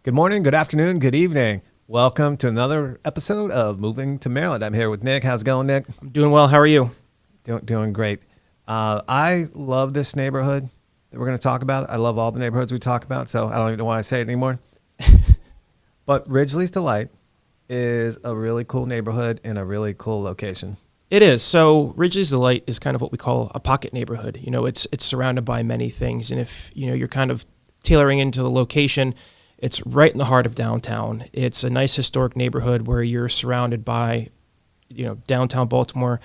Good morning, good afternoon, good evening. Welcome to another episode of Moving to Maryland. I'm here with Nick. How's it going, Nick? I'm doing well. How are you? Doing great. I love this neighborhood that we're going to talk about. I love all the neighborhoods we talk about, so I don't even know why I say it anymore. But Ridgelys Delight is a really cool neighborhood in a really cool location. It is. So Ridgelys Delight is kind of what we call a pocket neighborhood. You know, it's surrounded by many things. And if, you're kind of tailoring into the location, it's right in the heart of downtown. It's a nice historic neighborhood where you're surrounded by, downtown Baltimore.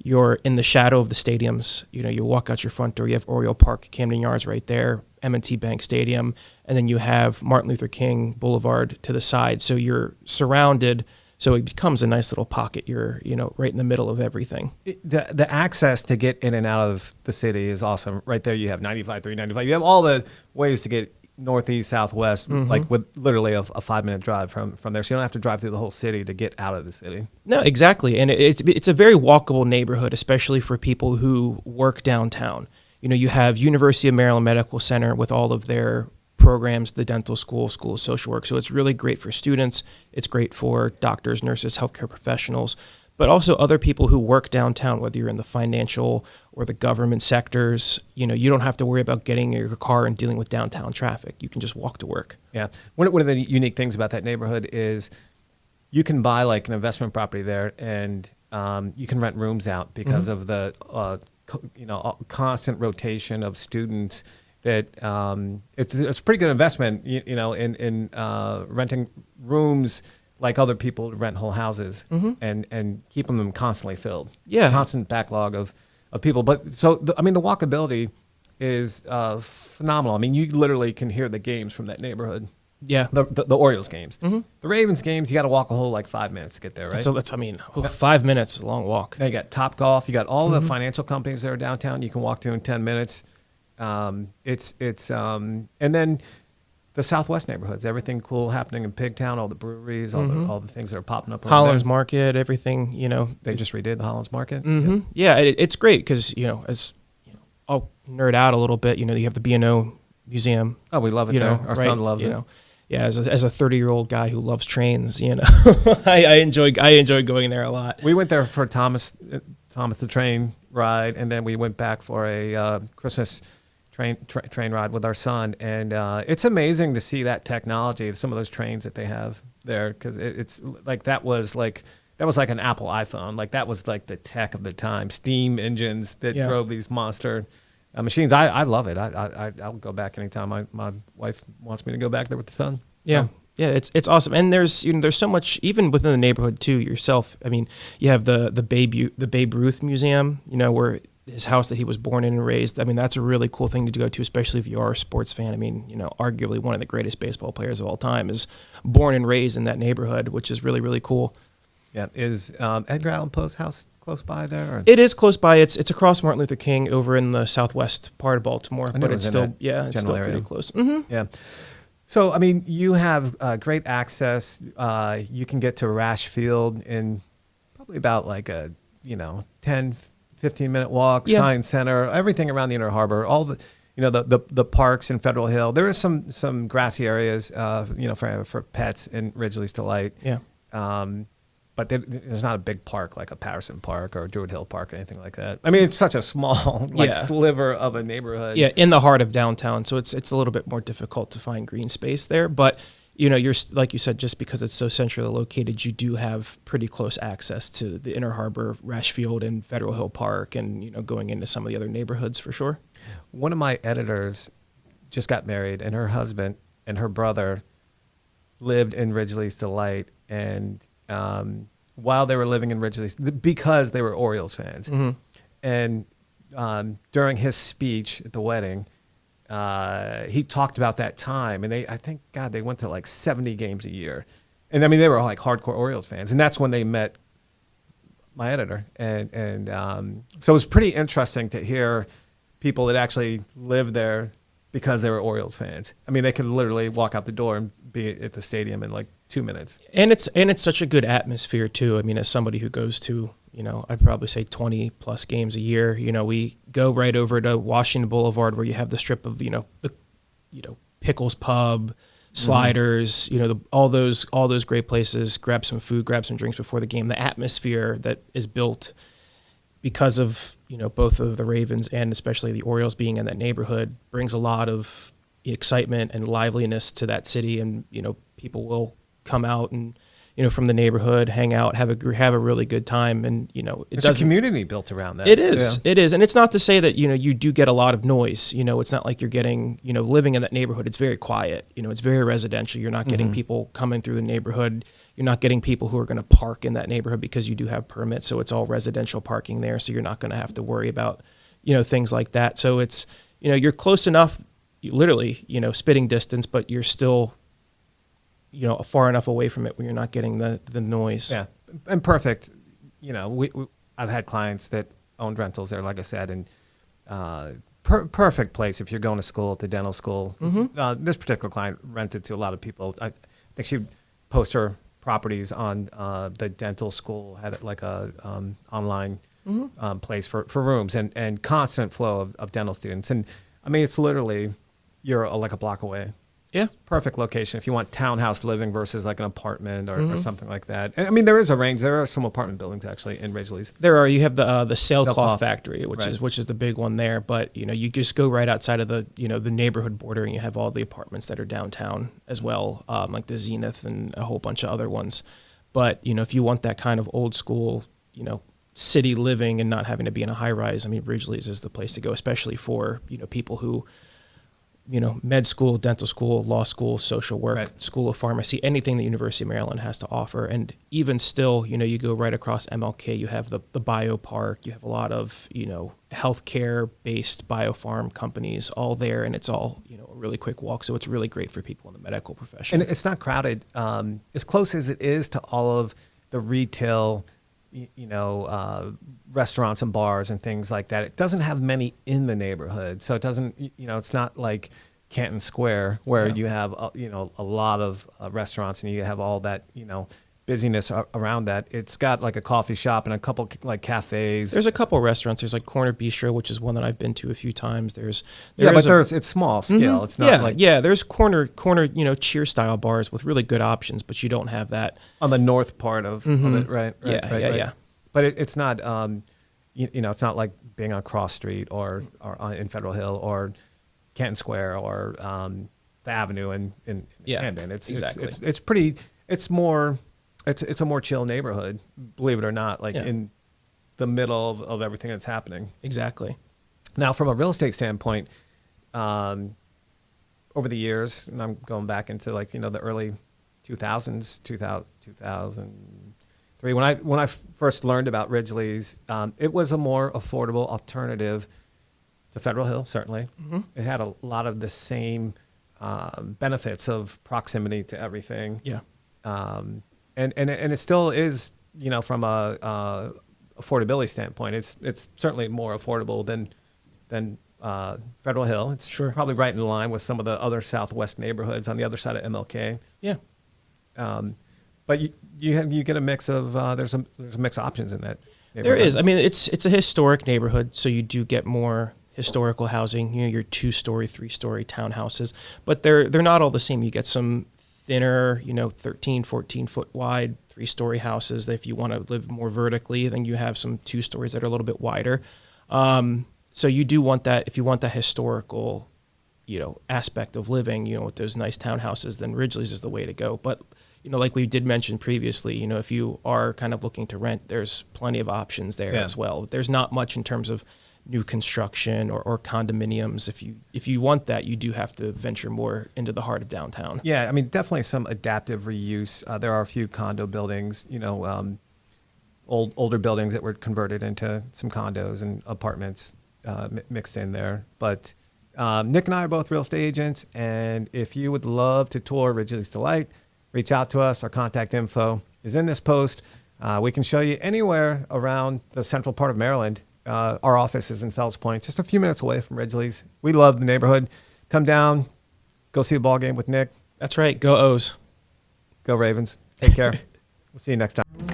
You're in the shadow of the stadiums. You walk out your front door, you have Oriole Park, Camden Yards right there, M&T Bank Stadium, and then you have Martin Luther King Boulevard to the side. So you're surrounded. So it becomes a nice little pocket. You're, right in the middle of everything. The access to get in and out of the city is awesome. Right there you have 95, 395. You have all the ways to get northeast, southwest, like with literally a 5-minute drive from there. So you don't have to drive through the whole city to get out of the city. No, exactly. And it's a very walkable neighborhood, especially for people who work downtown. You have University of Maryland Medical Center with all of their programs, the dental school of social work. So it's really great for students. It's great for doctors, nurses, healthcare professionals, but also other people who work downtown, whether you're in the financial or the government sectors. You don't have to worry about getting in your car and dealing with downtown traffic. You can just walk to work. Yeah. One of the unique things about that neighborhood is you can buy like an investment property there and you can rent rooms out because of the constant rotation of students. That it's a pretty good investment, in renting rooms like other people rent whole houses and keeping them constantly filled. Yeah, constant backlog of people. But so the walkability is phenomenal. I mean, you literally can hear the games from that neighborhood. Yeah, the Orioles games, the Ravens games. You got to walk a whole like 5 minutes to get there, right? So 5 minutes, a long walk. Now you got Top Golf. You got all the financial companies that are downtown. You can walk to in 10 minutes. And then the Southwest neighborhoods, everything cool happening in Pigtown, all the breweries, all the things that are popping up. Holland's Market, everything, They just redid the Holland's Market. Yeah, it's great because, I'll nerd out a little bit. You have the B&O Museum. Oh, we love it there. Our son loves it. Yeah, as a 30-year-old guy who loves trains, I enjoy going there a lot. We went there for Thomas the Train ride, and then we went back for a Christmas train ride with our son, and it's amazing to see that technology, some of those trains that they have there, because it's like that was like an Apple iPhone, like that was like the tech of the time, steam engines that drove these monster machines. I love it. I'll go back anytime my wife wants me to go back there with the son. Yeah. Yeah, it's awesome, and there's so much even within the neighborhood too. Yourself, I mean, you have the Babe Ruth Museum, where his house that he was born in and raised. I mean, that's a really cool thing to go to, especially if you are a sports fan. I mean, arguably one of the greatest baseball players of all time is born and raised in that neighborhood, which is really, really cool. Yeah, is Edgar Allan Poe's house close by there? Or? It is close by. It's across Martin Luther King over in the southwest part of Baltimore, but it's still pretty close. Yeah. So, I mean, you have great access. You can get to Rash Field in probably about like a, 10, 15-minute walk, Science Center, everything around the Inner Harbor, all the, the parks in Federal Hill. There is some grassy areas, for pets in Ridgelys Delight. Yeah. But there's not a big park like a Patterson Park or Druid Hill Park or anything like that. I mean, it's such a small sliver of a neighborhood. Yeah, in the heart of downtown, so it's a little bit more difficult to find green space there. But you're like you said, just because it's so centrally located, you do have pretty close access to the Inner Harbor, Rashfield, and Federal Hill Park, and going into some of the other neighborhoods for sure. One of my editors just got married, and her husband and her brother lived in Ridgelys Delight, and while they were living in Ridgelys, because they were Orioles fans. And during his speech at the wedding, he talked about that time, and they went to like 70 games a year. And I mean, they were like hardcore Orioles fans, and that's when they met my editor. And so it was pretty interesting to hear people that actually lived there because they were Orioles fans. I mean, they could literally walk out the door and be at the stadium in like 2 minutes. And it's such a good atmosphere too. I mean, as somebody who goes to, I'd probably say 20 plus games a year, we go right over to Washington Boulevard where you have the strip of, the Pickles Pub, sliders, all those great places. Grab some food, grab some drinks before the game. The atmosphere that is built because of both of the Ravens and especially the Orioles being in that neighborhood brings a lot of excitement and liveliness to that city, and people will come out and from the neighborhood, hang out, have a really good time, and it's a community built around that. It is, and it's not to say that you do get a lot of noise. It's not like you're getting living in that neighborhood. It's very quiet. It's very residential. You're not getting people coming through the neighborhood. You're not getting people who are going to park in that neighborhood because you do have permits. So it's all residential parking there. So you're not going to have to worry about things like that. So it's you're close enough, literally spitting distance, but you're still far enough away from it where you're not getting the noise. Yeah, and perfect. I've had clients that owned rentals there, like I said, and perfect place if you're going to school, to dental school. This particular client rented to a lot of people. I think she post her properties on the dental school, had like a online place for rooms, and constant flow of dental students. And I mean, it's literally, you're like a block away. Yeah. Perfect location if you want townhouse living versus like an apartment or something like that. I mean, there is a range. There are some apartment buildings actually in Ridgelys. There are. You have the sailcloth factory, which right. is the big one there. But you just go right outside of the the neighborhood border, and you have all the apartments that are downtown as well, like the Zenith and a whole bunch of other ones. But if you want that kind of old school city living and not having to be in a high rise, I mean, Ridgelys is the place to go, especially for people who med school, dental school, law school, social work, right. School of Pharmacy, anything the University of Maryland has to offer. And even still, you go right across MLK, you have the bio park, you have a lot of, healthcare based biopharm companies all there, and it's all, a really quick walk. So it's really great for people in the medical profession. And it's not crowded. As close as it is to all of the retail, restaurants and bars and things like that, it doesn't have many in the neighborhood. So it doesn't, it's not like Canton Square where you have, a lot of restaurants and you have all that, busyness around that. It's got like a coffee shop and a couple like cafes. There's a couple restaurants. There's like Corner Bistro, which is one that I've been to a few times. It's small scale. It's not there's corner, cheer style bars with really good options, but you don't have that on the north part of it, right? Yeah. But it's not, it's not like being on Cross Street or in Federal Hill or Canton Square or the Avenue in Camden. It's pretty. It's more. It's a more chill neighborhood, believe it or not. Like in the middle of everything that's happening. Exactly. Now, from a real estate standpoint, over the years, and I'm going back into like the early 2000s, 2003. When I first learned about Ridgelys, it was a more affordable alternative to Federal Hill. Certainly, it had a lot of the same benefits of proximity to everything. Yeah. And it still is, from a affordability standpoint, it's certainly more affordable than Federal Hill. It's probably right in line with some of the other Southwest neighborhoods on the other side of MLK. Yeah. But you get a mix of there's a mix of options in that neighborhood. There is. I mean, it's a historic neighborhood, so you do get more historical housing. Your 2-story, 3-story townhouses, but they're not all the same. You get some thinner, 13, 14 foot wide 3-story houses that if you want to live more vertically, then you have some 2 stories that are a little bit wider. So you do want that, if you want that historical, aspect of living, with those nice townhouses, then Ridgelys is the way to go. But, like we did mention previously, if you are kind of looking to rent, there's plenty of options there as well. There's not much in terms of new construction or condominiums. If you want that, you do have to venture more into the heart of downtown. Yeah, I mean, definitely some adaptive reuse. There are a few condo buildings, older buildings that were converted into some condos and apartments mixed in there. But Nick and I are both real estate agents, and if you would love to tour Ridgelys Delight, reach out to us. Our contact info is in this post. We can show you anywhere around the central part of Maryland. Our office is in Fells Point, just a few minutes away from Ridgelys. We love the neighborhood. Come down, go see a ball game with Nick. That's right. Go O's. Go Ravens. Take care. We'll see you next time.